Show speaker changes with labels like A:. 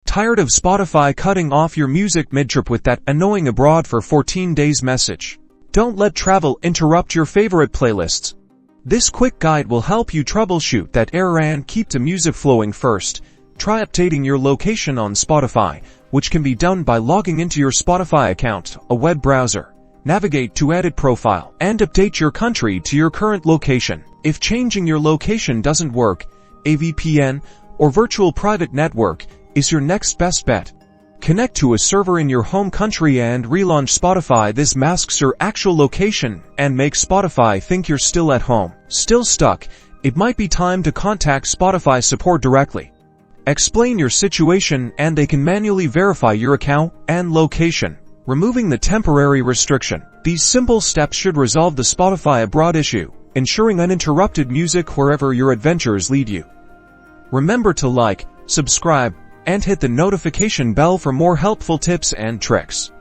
A: Tired of Spotify cutting off your music mid-trip with that annoying abroad for 14 days message? Don't let travel interrupt your favorite playlists. This quick guide will help you troubleshoot that error and keep the music flowing. First, try updating your location on Spotify, which can be done by logging into your Spotify account, a web browser. Navigate to Edit Profile and update your country to your current location. If changing your location doesn't work, a VPN or virtual private network is your next best bet. Connect to a server in your home country and relaunch Spotify. This masks your actual location and makes Spotify think you're still at home. Still stuck? It might be time to contact Spotify support directly. Explain your situation and they can manually verify your account and location, removing the temporary restriction. These simple steps should resolve the Spotify abroad issue, ensuring uninterrupted music wherever your adventures lead you. Remember to like, subscribe, and hit the notification bell for more helpful tips and tricks.